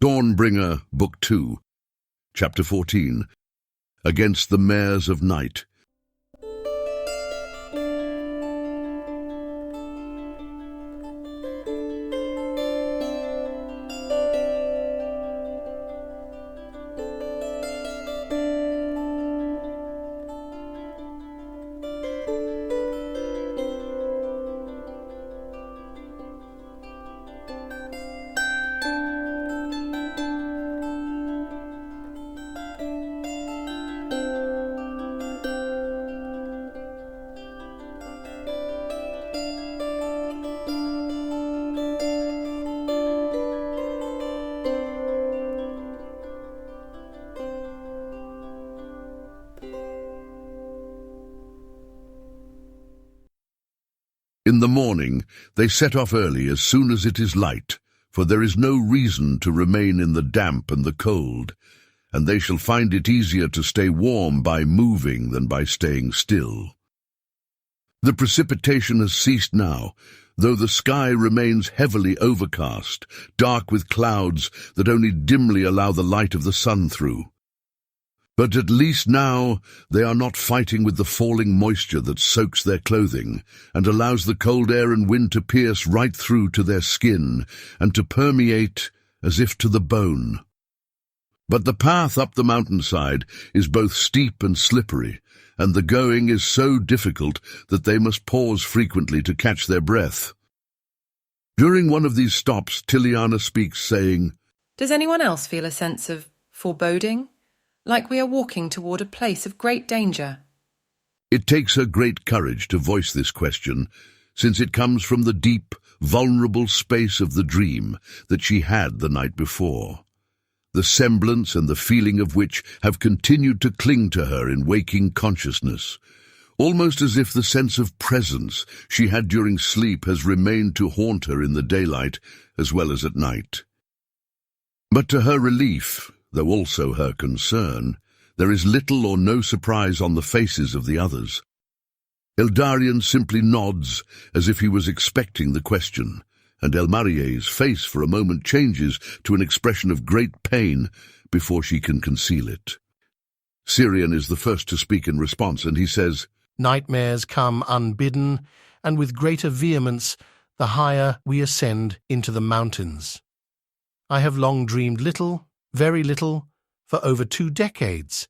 Dawnbringer, Book 2, Chapter 14, Against the Mares of Night. In the morning they set off early as soon as it is light, for there is no reason to remain in the damp and the cold, and they shall find it easier to stay warm by moving than by staying still. The precipitation has ceased now, though the sky remains heavily overcast, dark with clouds that only dimly allow the light of the sun through. But at least now they are not fighting with the falling moisture that soaks their clothing and allows the cold air and wind to pierce right through to their skin and to permeate as if to the bone. But the path up the mountainside is both steep and slippery, and the going is so difficult that they must pause frequently to catch their breath. During one of these stops, Tiliana speaks, saying, "Does anyone else feel a sense of foreboding? Like we are walking toward a place of great danger?" It takes her great courage to voice this question, since it comes from the deep, vulnerable space of the dream that she had the night before, the semblance and the feeling of which have continued to cling to her in waking consciousness, almost as if the sense of presence she had during sleep has remained to haunt her in the daylight as well as at night. But to her relief, though also her concern, there is little or no surprise on the faces of the others. Eldarion simply nods as if he was expecting the question, and Elmarier's face for a moment changes to an expression of great pain before she can conceal it. Syrian is the first to speak in response, and he says, "Nightmares come unbidden, and with greater vehemence the higher we ascend into the mountains. I have long dreamed little, very little, for over 2 decades,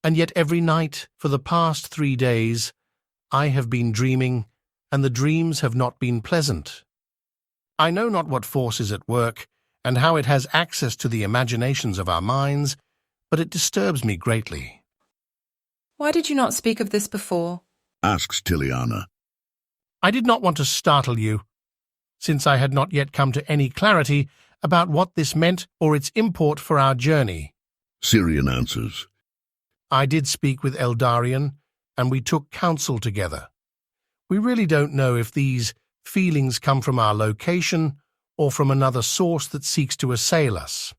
and yet every night for the past 3 days I have been dreaming, and the dreams have not been pleasant. I know not what force is at work, and how it has access to the imaginations of our minds, but it disturbs me greatly." "Why did you not speak of this before?" asks Tiliana. "I did not want to startle you, since I had not yet come to any clarity about what this meant or its import for our journey." Syrian answers, "I did speak with Eldarion, and we took counsel together. We really don't know if these feelings come from our location or from another source that seeks to assail us.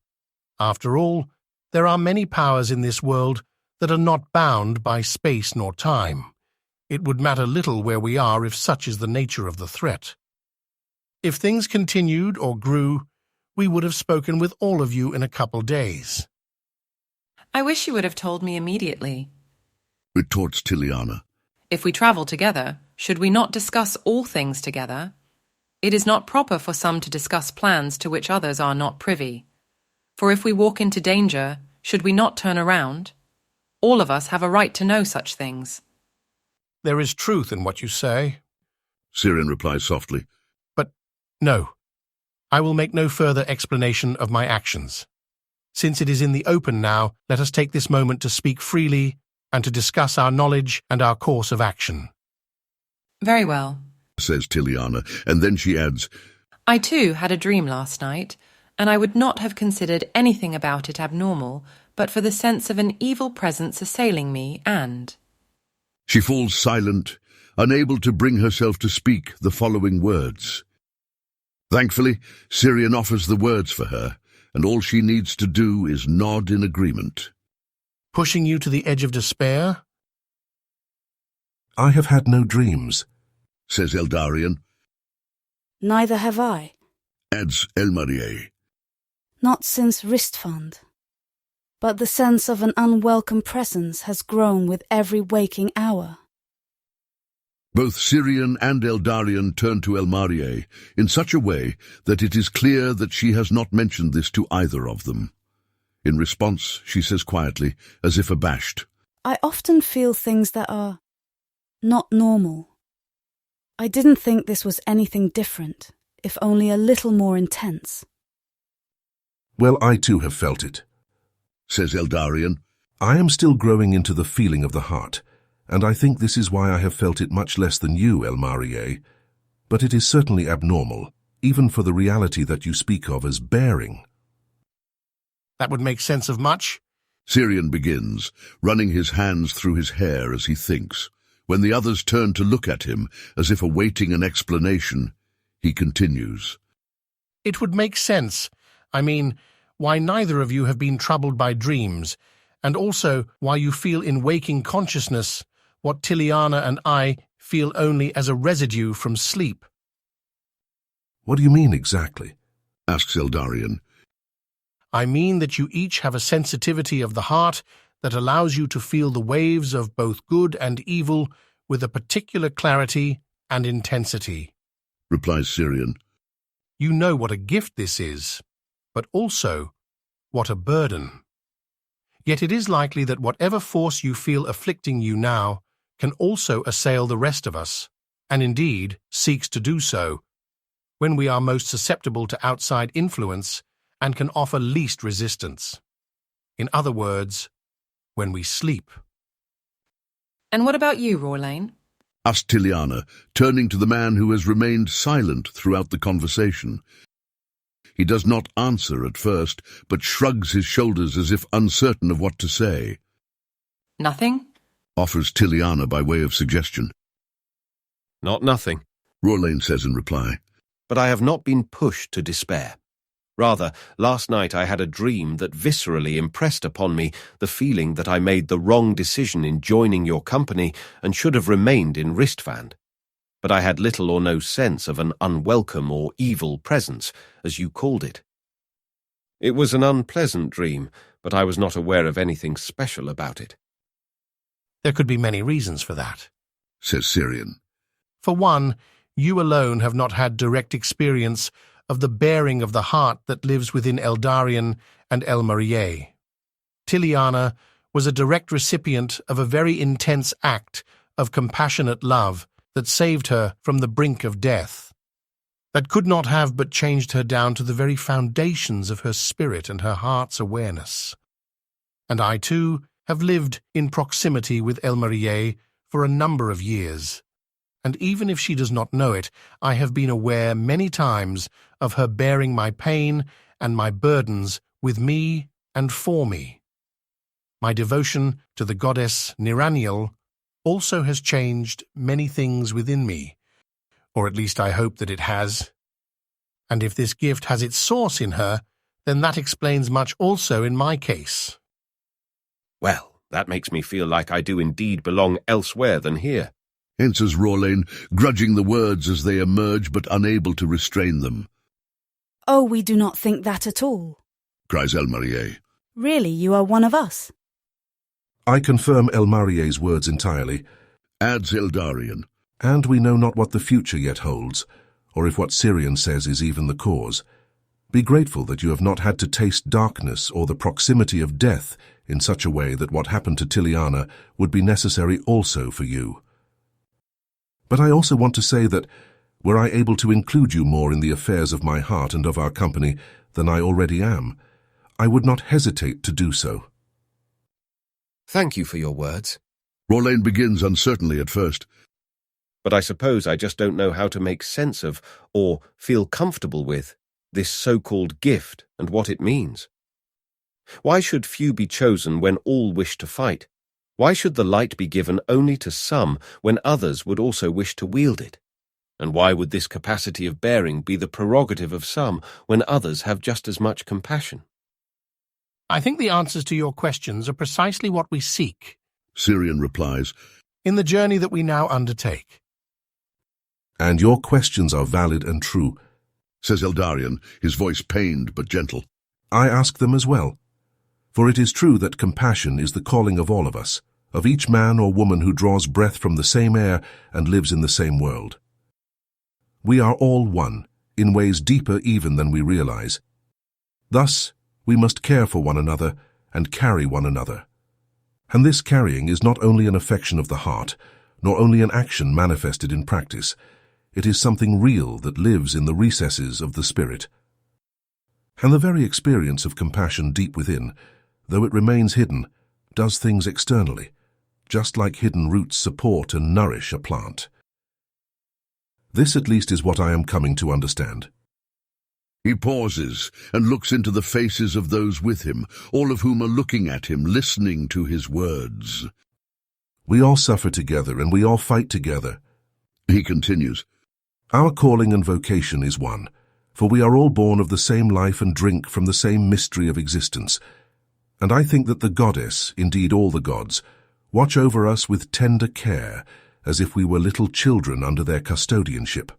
After all, there are many powers in this world that are not bound by space nor time. It would matter little where we are if such is the nature of the threat. If things continued or grew, we would have spoken with all of you in a couple days." "I wish you would have told me immediately," retorts Tiliana. "If we travel together, should we not discuss all things together? It is not proper for some to discuss plans to which others are not privy. For if we walk into danger, should we not turn around? All of us have a right to know such things." "There is truth in what you say." Syrian replies softly, "But no, I will make no further explanation of my actions. Since it is in the open now, let us take this moment to speak freely and to discuss our knowledge and our course of action." "Very well," says Tiliana, and then she adds, "I too had a dream last night, and I would not have considered anything about it abnormal but for the sense of an evil presence assailing me and—" She falls silent, unable to bring herself to speak the following words. Thankfully, Syrian offers the words for her, and all she needs to do is nod in agreement. "Pushing you to the edge of despair?" "I have had no dreams," says Eldarion. "Neither have I," adds Elmarie. Not since Ristfand. But the sense of an unwelcome presence has grown with every waking hour. Both Syrian and Eldarion turn to Elmarie in such a way that it is clear that she has not mentioned this to either of them. In response, she says quietly, as if abashed, I often feel things that are not normal. I didn't think this was anything different, if only a little more intense. Well, I too have felt it, says Eldarion. I am still growing into the feeling of the heart, and I think this is why I have felt it much less than you, Elmarie. But it is certainly abnormal, even for the reality that you speak of as bearing. That would make sense of much. Syrian begins, running his hands through his hair as he thinks. When the others turn to look at him, as if awaiting an explanation, he continues. It would make sense. I mean, why neither of you have been troubled by dreams, and also why you feel in waking consciousness what Tiliana and I feel only as a residue from sleep. What do you mean exactly? Asks Eldarion. I mean that you each have a sensitivity of the heart that allows you to feel the waves of both good and evil with a particular clarity and intensity. Replies Syrian. You know what a gift this is, but also what a burden. Yet it is likely that whatever force you feel afflicting you now can also assail the rest of us, and indeed seeks to do so, when we are most susceptible to outside influence and can offer least resistance. In other words, when we sleep. And what about you, Rawlane? Asked Tiliana, turning to the man who has remained silent throughout the conversation. He does not answer at first, but shrugs his shoulders as if uncertain of what to say. Nothing? Offers Tiliana by way of suggestion. Not nothing, Rawlane says in reply. but I have not been pushed to despair. Rather, last night I had a dream that viscerally impressed upon me the feeling that I made the wrong decision in joining your company and should have remained in Ristfand. But I had little or no sense of an unwelcome or evil presence, as you called it. It was an unpleasant dream, but I was not aware of anything special about it. There could be many reasons for that, says Syrian. For one, you alone have not had direct experience of the bearing of the heart that lives within Eldarion and Elmarie. Tiliana was a direct recipient of a very intense act of compassionate love that saved her from the brink of death, that could not have but changed her down to the very foundations of her spirit and her heart's awareness. And I, too, have lived in proximity with Elmarie for a number of years, and even if she does not know it, I have been aware many times of her bearing my pain and my burdens with me and for me. My devotion to the goddess Niraniel also has changed many things within me, or at least I hope that it has. And if this gift has its source in her, then that explains much also in my case. Well, that makes me feel like I do indeed belong elsewhere than here. Answers Rawlane, grudging the words as they emerge but unable to restrain them. Oh, we do not think that at all. Cries Elmarie. Really, you are one of us. I confirm Elmarie's words entirely. Adds Eldarion. And we know not what the future yet holds, or if what Syrian says is even the cause. Be grateful that you have not had to taste darkness or the proximity of death in such a way that what happened to Tiliana would be necessary also for you. But I also want to say that, were I able to include you more in the affairs of my heart and of our company than I already am, I would not hesitate to do so. Thank you for your words. Rawlane begins uncertainly at first. But I suppose I just don't know how to make sense of, or feel comfortable with, this so-called gift and what it means. Why should few be chosen when all wish to fight? Why should the light be given only to some when others would also wish to wield it? And why would this capacity of bearing be the prerogative of some when others have just as much compassion? I think the answers to your questions are precisely what we seek, Syrian replies, in the journey that we now undertake. And your questions are valid and true, says Eldarion, his voice pained but gentle. I ask them as well. For it is true that compassion is the calling of all of us, of each man or woman who draws breath from the same air and lives in the same world. We are all one, in ways deeper even than we realize. Thus, we must care for one another and carry one another. And this carrying is not only an affection of the heart, nor only an action manifested in practice. It is something real that lives in the recesses of the spirit. And the very experience of compassion deep within, though it remains hidden, does things externally, just like hidden roots support and nourish a plant. This at least is what I am coming to understand. He pauses and looks into the faces of those with him, all of whom are looking at him, listening to his words. We all suffer together and we all fight together. He continues, Our calling and vocation is one, for we are all born of the same life and drink from the same mystery of existence. And I think that the goddess, indeed all the gods, watch over us with tender care, as if we were little children under their custodianship.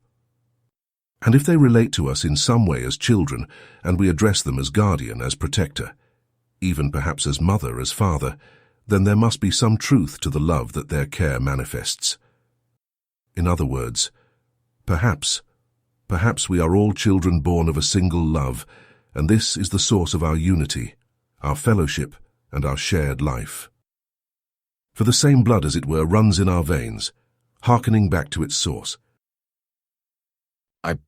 And if they relate to us in some way as children, and we address them as guardian, as protector, even perhaps as mother, as father, then there must be some truth to the love that their care manifests. In other words, perhaps we are all children born of a single love, and this is the source of our unity, our fellowship, and our shared life. For the same blood, as it were, runs in our veins, hearkening back to its source.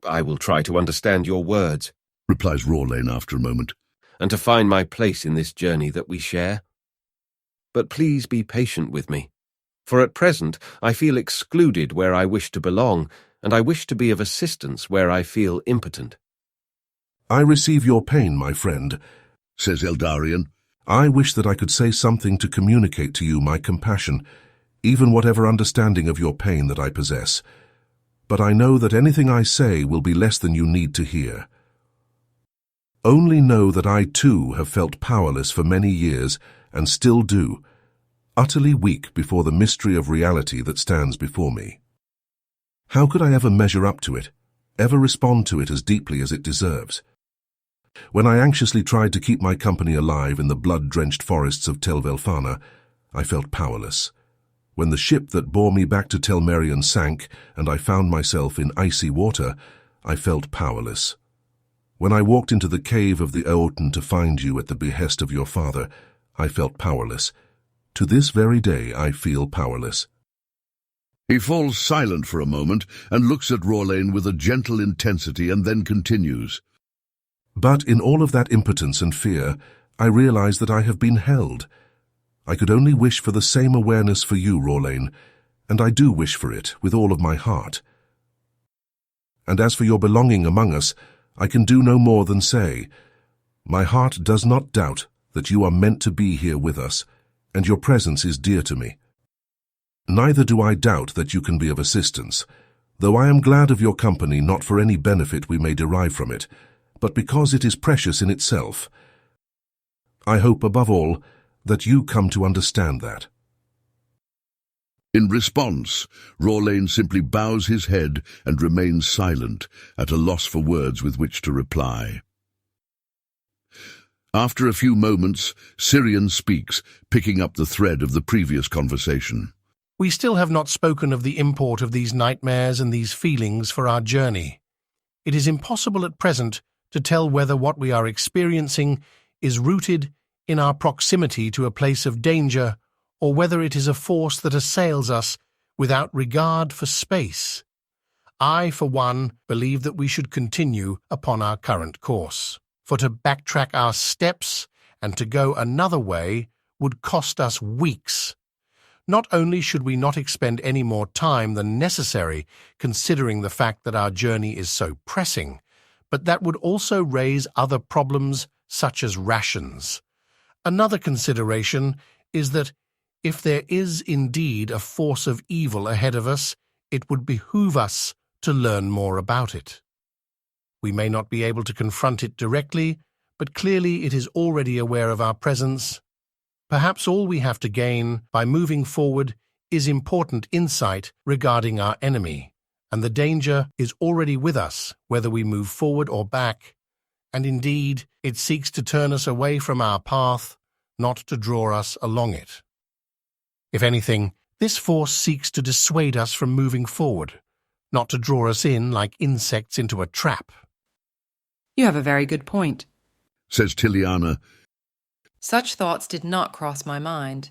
I will try to understand your words, replies Rawlane after a moment, and to find my place in this journey that we share. But please be patient with me, for at present I feel excluded where I wish to belong, and I wish to be of assistance where I feel impotent. I receive your pain, my friend, says Eldarion. I wish that I could say something to communicate to you my compassion, even whatever understanding of your pain that I possess. But I know that anything I say will be less than you need to hear. Only know that I too have felt powerless for many years, and still do, utterly weak before the mystery of reality that stands before me. How could I ever measure up to it, ever respond to it as deeply as it deserves? When I anxiously tried to keep my company alive in the blood-drenched forests of Tel Velfana, I felt powerless. When the ship that bore me back to Tel Merion sank, and I found myself in icy water, I felt powerless. When I walked into the cave of the Eoten to find you at the behest of your father, I felt powerless. To this very day I feel powerless. He falls silent for a moment and looks at Rawlane with a gentle intensity and then continues. But in all of that impotence and fear, I realize that I have been held. I could only wish for the same awareness for you, Rawlane, and I do wish for it with all of my heart. And as for your belonging among us, I can do no more than say, my heart does not doubt that you are meant to be here with us, and your presence is dear to me. Neither do I doubt that you can be of assistance, though I am glad of your company not for any benefit we may derive from it, but because it is precious in itself. I hope, above all, that you come to understand that. In response, Rawlane simply bows his head and remains silent, at a loss for words with which to reply. After a few moments, Syrian speaks, picking up the thread of the previous conversation. We still have not spoken of the import of these nightmares and these feelings for our journey. It is impossible at present to tell whether what we are experiencing is rooted in our proximity to a place of danger, or whether it is a force that assails us without regard for space. I, for one, believe that we should continue upon our current course, for to backtrack our steps and to go another way would cost us weeks. Not only should we not expend any more time than necessary, considering the fact that our journey is so pressing, but that would also raise other problems such as rations. Another consideration is that if there is indeed a force of evil ahead of us, it would behoove us to learn more about it. We may not be able to confront it directly, but clearly it is already aware of our presence. Perhaps all we have to gain by moving forward is important insight regarding our enemy, and the danger is already with us, whether we move forward or back. and indeed it seeks to turn us away from our path, not to draw us along it. If anything, this force seeks to dissuade us from moving forward, not to draw us in like insects into a trap. You have a very good point, says Tiliana. Such thoughts did not cross my mind.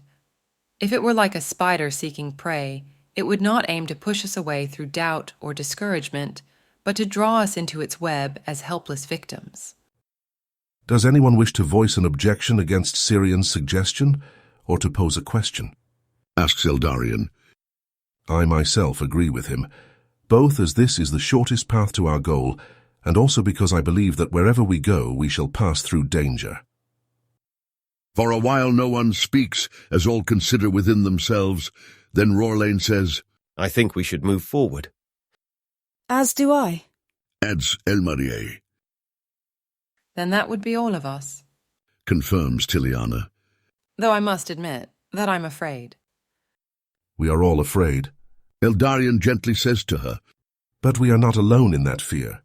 If it were like a spider seeking prey, it would not aim to push us away through doubt or discouragement, but to draw us into its web as helpless victims. Does anyone wish to voice an objection against Syrian's suggestion, or to pose a question? Asks Eldarion. I myself agree with him, both as this is the shortest path to our goal, and also because I believe that wherever we go, we shall pass through danger. For a while no one speaks, as all consider within themselves. Then Rorlane says, I think we should move forward. As do I. adds Elmarie. Then that would be all of us. Confirms Tiliana. Though I must admit that I'm afraid. We are all afraid. Eldarion gently says to her, But we are not alone in that fear.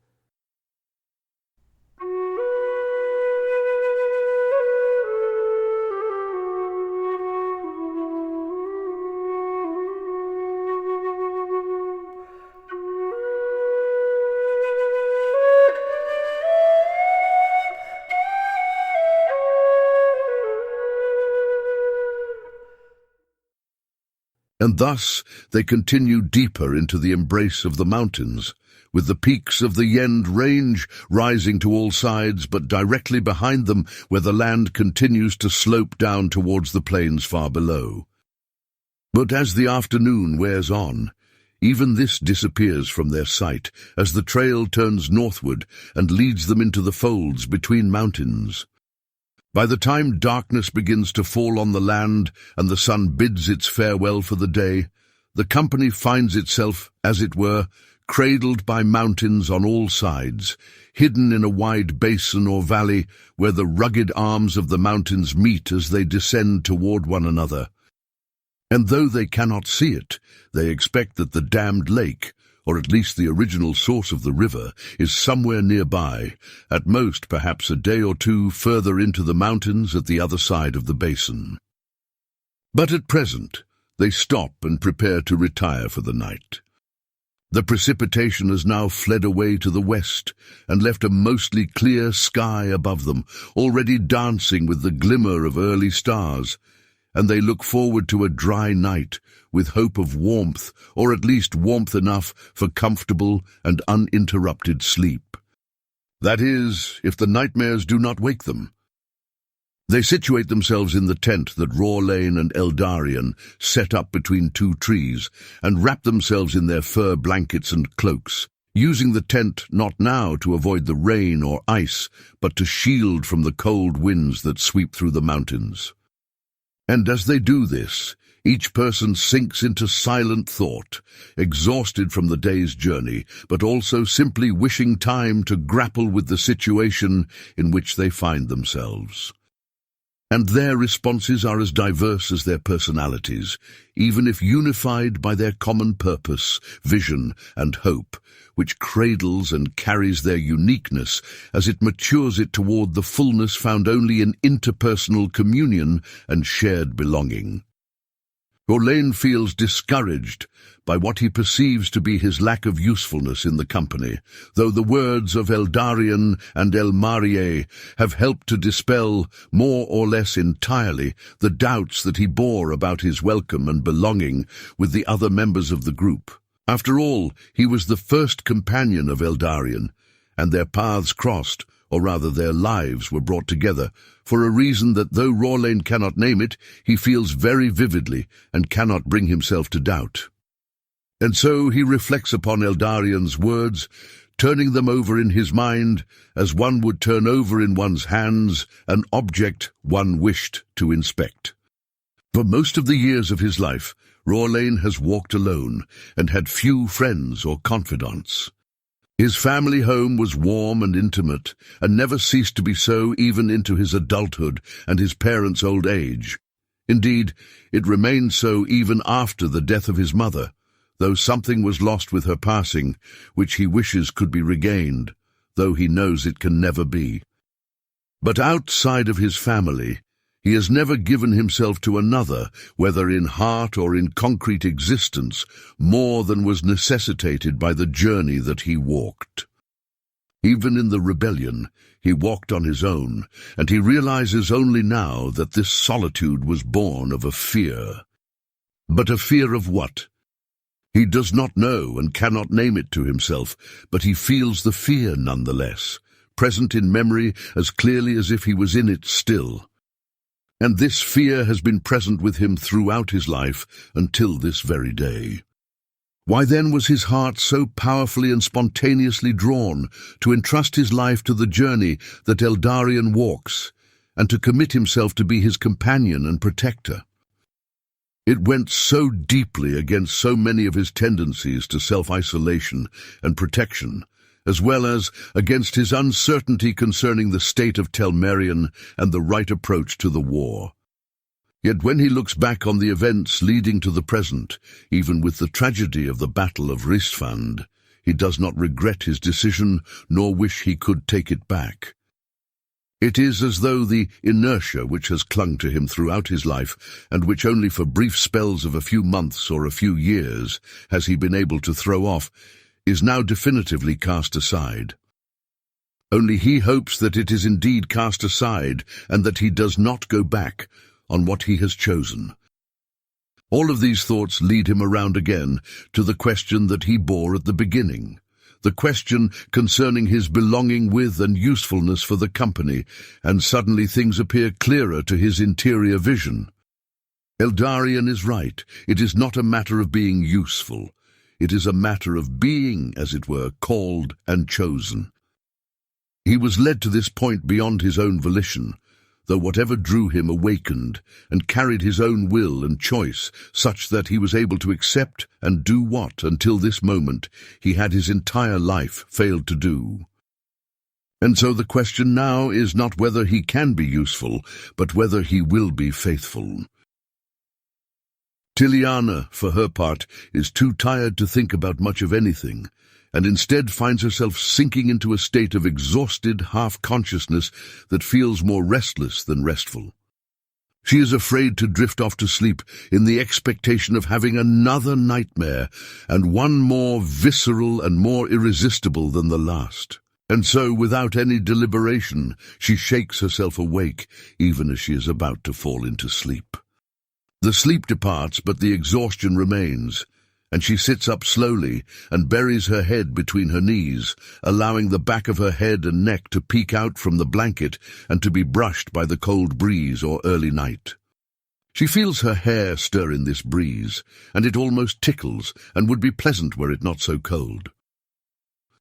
And thus they continue deeper into the embrace of the mountains, with the peaks of the Yend range rising to all sides, but directly behind them where the land continues to slope down towards the plains far below. But as the afternoon wears on, even this disappears from their sight as the trail turns northward and leads them into the folds between mountains. By the time darkness begins to fall on the land and the sun bids its farewell for the day, the company finds itself, as it were, cradled by mountains on all sides, hidden in a wide basin or valley where the rugged arms of the mountains meet as they descend toward one another. And though they cannot see it, they expect that the dammed lake, or at least the original source of the river, is somewhere nearby, at most perhaps a day or two further into the mountains at the other side of the basin. But at present, they stop and prepare to retire for the night. The precipitation has now fled away to the west and left a mostly clear sky above them, already dancing with the glimmer of early stars, and they look forward to a dry night with hope of warmth, or at least warmth enough for comfortable and uninterrupted sleep. That is, if the nightmares do not wake them. They situate themselves in the tent that Rorlane and Eldarion set up between two trees and wrap themselves in their fur blankets and cloaks, using the tent not now to avoid the rain or ice, but to shield from the cold winds that sweep through the mountains. And as they do this, each person sinks into silent thought, exhausted from the day's journey, but also simply wishing time to grapple with the situation in which they find themselves. And their responses are as diverse as their personalities, even if unified by their common purpose, vision, and hope, which cradles and carries their uniqueness as it matures it toward the fullness found only in interpersonal communion and shared belonging. Rorlane feels discouraged by what he perceives to be his lack of usefulness in the company, though the words of Eldarion and Elmarie have helped to dispel, more or less entirely, the doubts that he bore about his welcome and belonging with the other members of the group. After all, he was the first companion of Eldarion, and their paths crossed, or rather their lives were brought together, for a reason that, though Rorlane cannot name it, he feels very vividly and cannot bring himself to doubt. And so he reflects upon Eldarion's words, turning them over in his mind as one would turn over in one's hands an object one wished to inspect. For most of the years of his life, Rorlane has walked alone and had few friends or confidants. His family home was warm and intimate, and never ceased to be so even into his adulthood and his parents' old age. Indeed, it remained so even after the death of his mother, though something was lost with her passing, which he wishes could be regained, though he knows it can never be. But outside of his family, he has never given himself to another, whether in heart or in concrete existence, more than was necessitated by the journey that he walked. Even in the rebellion, he walked on his own, and he realizes only now that this solitude was born of a fear. But a fear of what? He does not know and cannot name it to himself, but he feels the fear nonetheless, present in memory as clearly as if he was in it still. And this fear has been present with him throughout his life until this very day. Why then was his heart so powerfully and spontaneously drawn to entrust his life to the journey that Eldarion walks, and to commit himself to be his companion and protector? It went so deeply against so many of his tendencies to self-isolation and protection, as well as against his uncertainty concerning the state of Telmerion and the right approach to the war. Yet when he looks back on the events leading to the present, even with the tragedy of the Battle of Ristfand, he does not regret his decision, nor wish he could take it back. It is as though the inertia which has clung to him throughout his life, and which only for brief spells of a few months or a few years has he been able to throw off, is now definitively cast aside. Only he hopes that it is indeed cast aside, and that he does not go back on what he has chosen. All of these thoughts lead him around again to the question that he bore at the beginning, the question concerning his belonging with and usefulness for the company, and suddenly things appear clearer to his interior vision. Eldarion is right. It is not a matter of being useful. It is a matter of being, as it were, called and chosen. He was led to this point beyond his own volition, though whatever drew him awakened and carried his own will and choice, such that he was able to accept and do what, until this moment, he had his entire life failed to do. And so the question now is not whether he can be useful, but whether he will be faithful. Tiliana, for her part, is too tired to think about much of anything, and instead finds herself sinking into a state of exhausted half-consciousness that feels more restless than restful. She is afraid to drift off to sleep in the expectation of having another nightmare, and one more visceral and more irresistible than the last. And so, without any deliberation, she shakes herself awake, even as she is about to fall into sleep. The sleep departs, but the exhaustion remains, and she sits up slowly and buries her head between her knees, allowing the back of her head and neck to peek out from the blanket and to be brushed by the cold breeze or early night. She feels her hair stir in this breeze, and it almost tickles and would be pleasant were it not so cold.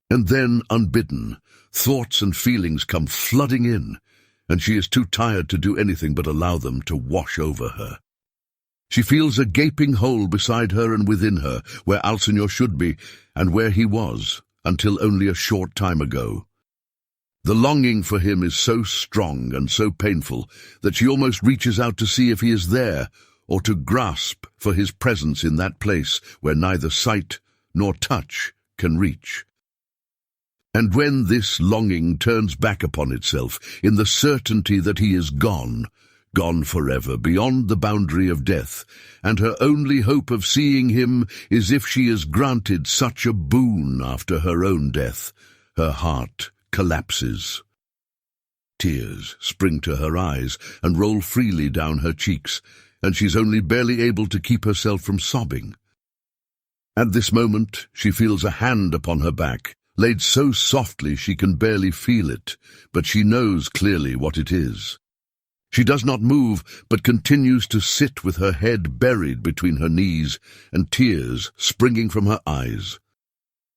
And then, unbidden, thoughts and feelings come flooding in, and she is too tired to do anything but allow them to wash over her. She feels a gaping hole beside her and within her, where Alcinor should be, and where he was, until only a short time ago. The longing for him is so strong and so painful that she almost reaches out to see if he is there, or to grasp for his presence in that place where neither sight nor touch can reach. And when this longing turns back upon itself in the certainty that he is gone forever, beyond the boundary of death, and her only hope of seeing him is if she is granted such a boon after her own death, her heart collapses. Tears spring to her eyes and roll freely down her cheeks, and she's only barely able to keep herself from sobbing. At this moment she feels a hand upon her back, laid so softly she can barely feel it, but she knows clearly what it is. She does not move, but continues to sit with her head buried between her knees and tears springing from her eyes.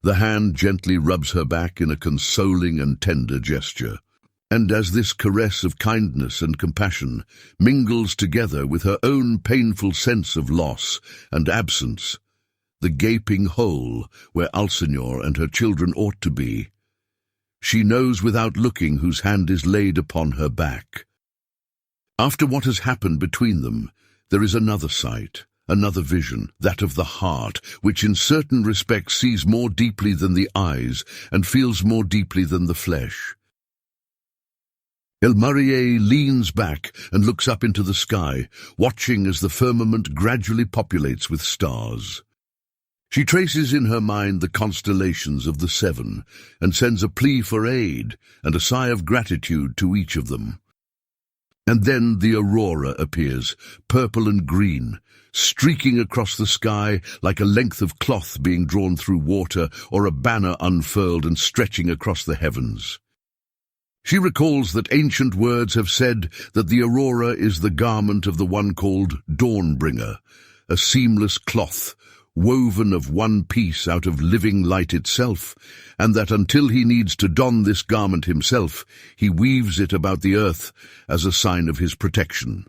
The hand gently rubs her back in a consoling and tender gesture, and as this caress of kindness and compassion mingles together with her own painful sense of loss and absence, the gaping hole where Alcinor and her children ought to be, she knows without looking whose hand is laid upon her back. After what has happened between them, there is another sight, another vision, that of the heart, which in certain respects sees more deeply than the eyes and feels more deeply than the flesh. Elmarie leans back and looks up into the sky, watching as the firmament gradually populates with stars. She traces in her mind the constellations of the seven and sends a plea for aid and a sigh of gratitude to each of them. And then the aurora appears, purple and green, streaking across the sky like a length of cloth being drawn through water or a banner unfurled and stretching across the heavens. She recalls that ancient words have said that the aurora is the garment of the one called Dawnbringer, a seamless cloth, woven of one piece out of living light itself, and that until he needs to don this garment himself, he weaves it about the earth as a sign of his protection.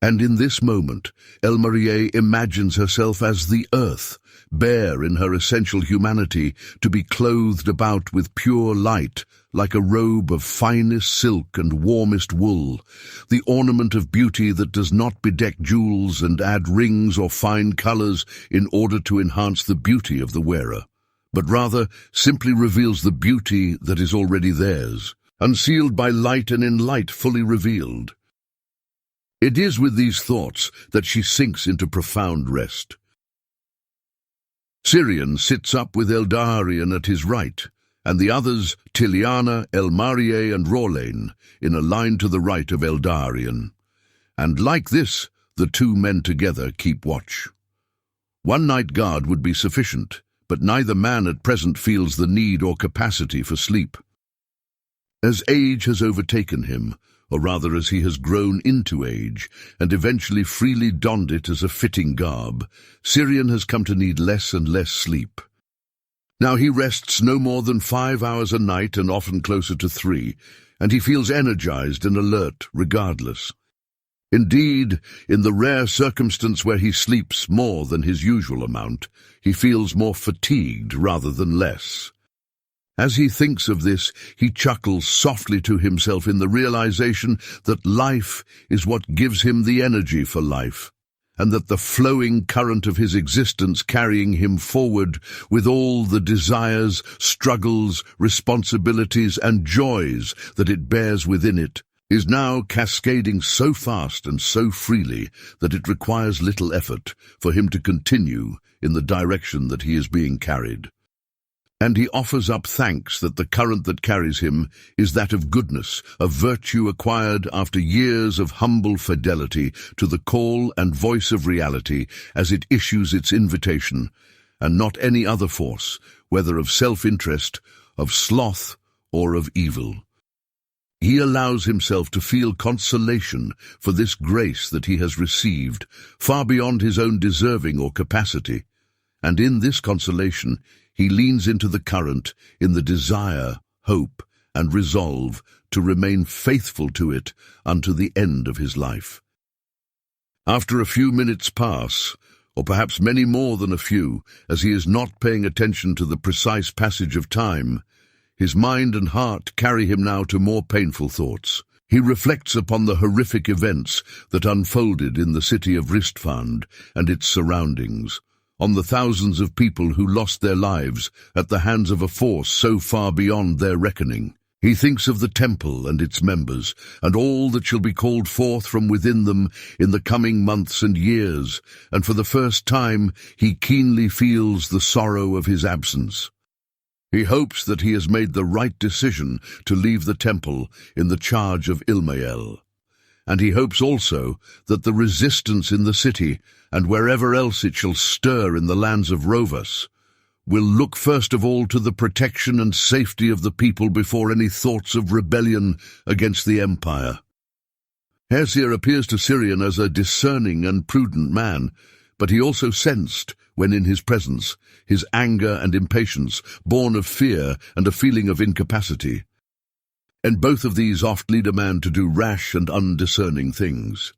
And in this moment, Elmarie imagines herself as the earth, bare in her essential humanity, to be clothed about with pure light, like a robe of finest silk and warmest wool, the ornament of beauty that does not bedeck jewels and add rings or fine colors in order to enhance the beauty of the wearer, but rather simply reveals the beauty that is already theirs, unsealed by light and in light fully revealed. It is with these thoughts that she sinks into profound rest. Syrian sits up with Eldarion at his right, and the others, Tiliana, Elmarie, and Rorlain, in a line to the right of Eldarion. And like this, the two men together keep watch. One night guard would be sufficient, but neither man at present feels the need or capacity for sleep. As age has overtaken him, or rather as he has grown into age, and eventually freely donned it as a fitting garb, Syrian has come to need less and less sleep. Now he rests no more than 5 hours a night and often closer to 3, and he feels energized and alert regardless. Indeed, in the rare circumstance where he sleeps more than his usual amount, he feels more fatigued rather than less. As he thinks of this, he chuckles softly to himself in the realization that life is what gives him the energy for life, and that the flowing current of his existence carrying him forward with all the desires, struggles, responsibilities, and joys that it bears within it, is now cascading so fast and so freely that it requires little effort for him to continue in the direction that he is being carried. And he offers up thanks that the current that carries him is that of goodness, of virtue acquired after years of humble fidelity to the call and voice of reality as it issues its invitation, and not any other force, whether of self-interest, of sloth, or of evil. He allows himself to feel consolation for this grace that he has received, far beyond his own deserving or capacity, and in this consolation he leans into the current in the desire, hope, and resolve to remain faithful to it unto the end of his life. After a few minutes pass, or perhaps many more than a few, as he is not paying attention to the precise passage of time, his mind and heart carry him now to more painful thoughts. He reflects upon the horrific events that unfolded in the city of Ristfand and its surroundings, on the thousands of people who lost their lives at the hands of a force so far beyond their reckoning. He thinks of the temple and its members, and all that shall be called forth from within them in the coming months and years, and for the first time he keenly feels the sorrow of his absence. He hopes that he has made the right decision to leave the temple in the charge of Ilmael. And he hopes also that the resistance in the city, and wherever else it shall stir in the lands of Rovas, will look first of all to the protection and safety of the people before any thoughts of rebellion against the empire. Hersir appears to Syrian as a discerning and prudent man, but he also sensed, when in his presence, his anger and impatience, born of fear and a feeling of incapacity. And both of these oft lead a man to do rash and undiscerning things.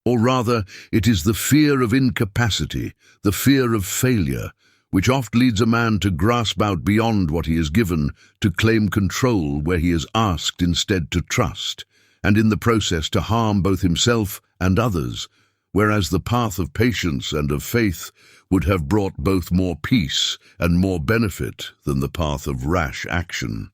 Or rather, it is the fear of incapacity, the fear of failure, which oft leads a man to grasp out beyond what he is given, to claim control where he is asked instead to trust, and in the process to harm both himself and others, whereas the path of patience and of faith would have brought both more peace and more benefit than the path of rash action.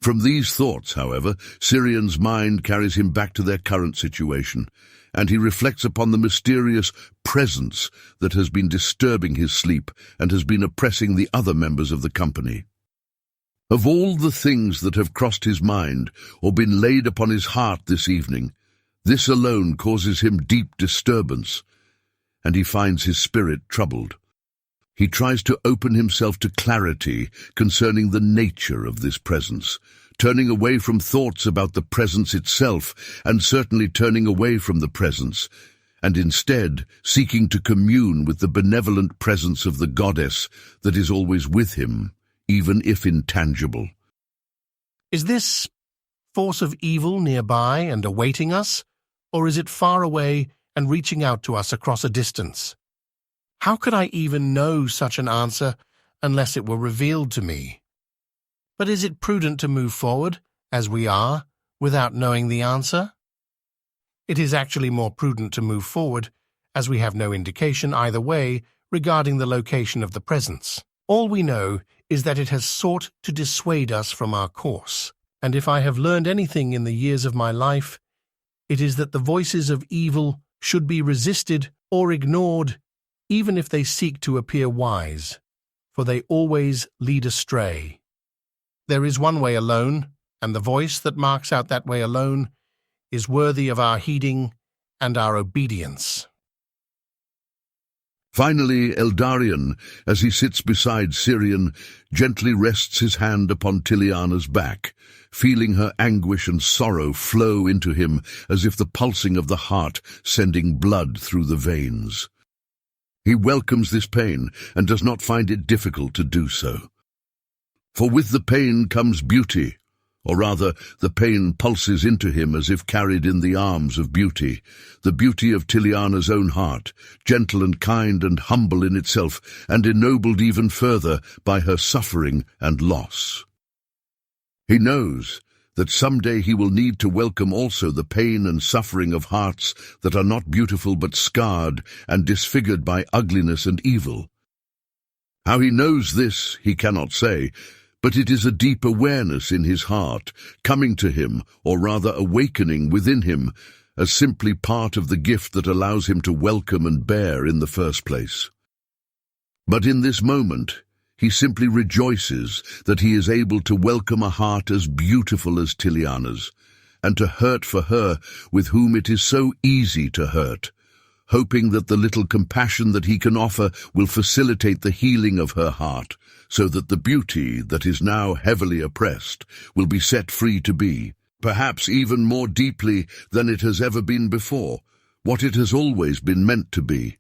From these thoughts, however, Syrian's mind carries him back to their current situation, and he reflects upon the mysterious presence that has been disturbing his sleep and has been oppressing the other members of the company. Of all the things that have crossed his mind or been laid upon his heart this evening, this alone causes him deep disturbance, and he finds his spirit troubled. He tries to open himself to clarity concerning the nature of this presence, turning away from thoughts about the presence itself, and certainly turning away from the presence, and instead seeking to commune with the benevolent presence of the goddess that is always with him, even if intangible. Is this force of evil nearby and awaiting us, or is it far away and reaching out to us across a distance? How could I even know such an answer unless it were revealed to me? But is it prudent to move forward, as we are, without knowing the answer? It is actually more prudent to move forward, as we have no indication either way regarding the location of the presence. All we know is that it has sought to dissuade us from our course, and if I have learned anything in the years of my life, it is that the voices of evil should be resisted or ignored, even if they seek to appear wise, for they always lead astray. There is one way alone, and the voice that marks out that way alone is worthy of our heeding and our obedience. Finally, Eldarion, as he sits beside Syrian, gently rests his hand upon Tiliana's back, feeling her anguish and sorrow flow into him as if the pulsing of the heart sending blood through the veins. He welcomes this pain and does not find it difficult to do so. For with the pain comes beauty, or rather, the pain pulses into him as if carried in the arms of beauty, the beauty of Tiliana's own heart, gentle and kind and humble in itself, and ennobled even further by her suffering and loss. He knows that someday he will need to welcome also the pain and suffering of hearts that are not beautiful but scarred and disfigured by ugliness and evil. How he knows this, he cannot say, but it is a deep awareness in his heart, coming to him, or rather awakening within him, as simply part of the gift that allows him to welcome and bear in the first place. But in this moment, he simply rejoices that he is able to welcome a heart as beautiful as Tiliana's, and to hurt for her with whom it is so easy to hurt, hoping that the little compassion that he can offer will facilitate the healing of her heart, so that the beauty that is now heavily oppressed will be set free to be, perhaps even more deeply than it has ever been before, what it has always been meant to be.